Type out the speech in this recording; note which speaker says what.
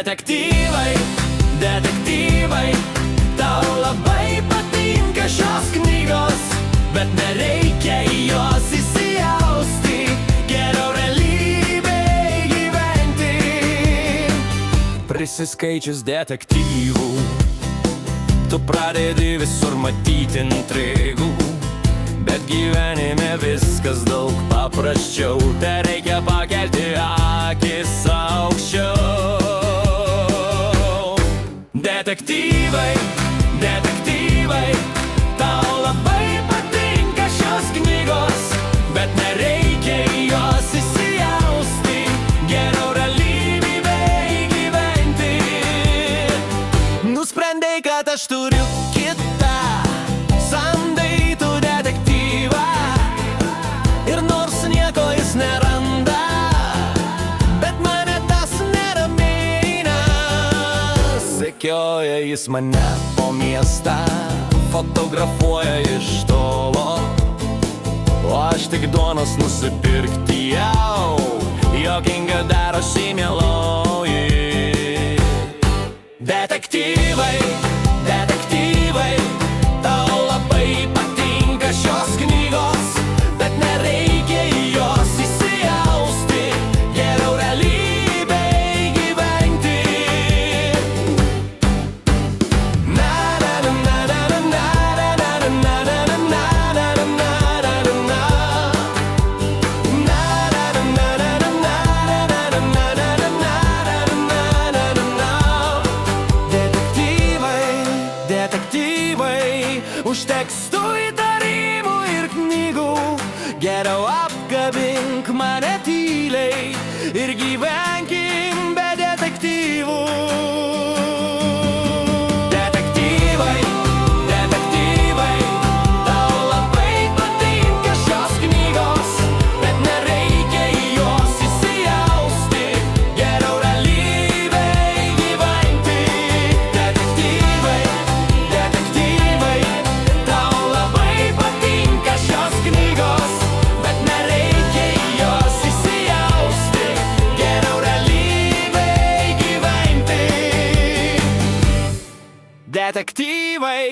Speaker 1: Detektyvai, detektyvai, tau labai patinka šios knygos, bet nereikia į jos įsijausti, geriau realybėj gyventi. Prisiskaičius detektyvų, tu pradedi visur matyti intrigų, bet gyvenime viskas daug paprasčiau, te reikia pakelti akis aukščiau. Detektyvai, detektyvai, tau labai patinka šios knygos, bet nereikia į jos įsijausti, geriau realybėj gyventi. Nusprendei, kad aš turiu kitą, samdai tu detektyvą, ir nors nieko jis neranda, bet mane tas neramina. Sekioja jis mane po miestą, fotografuoja iš tolo, o aš tik duonos nusipirkti jau, juokinga darosi mieloji. Detektyvai, detektyvai, tau labai patinka šios knygos, bet nereikia į jos įsijausti, geriau realybėj gyventi. Detektyvai, užteks tų įtarimų ir knygų, geriau apkabink mane tyliai ir gyvenkim be detektyvų. Detektyvai, detektyvai, tau labai patinka šios knygos, bet nereikia į jos įsijausti, geriau realybėj gyventi. Detektyvai, detektyvai, tau labai patinka šios knygos, bet nereikia į jos įsijausti, geriau realybėj gyventi. Detektyvai.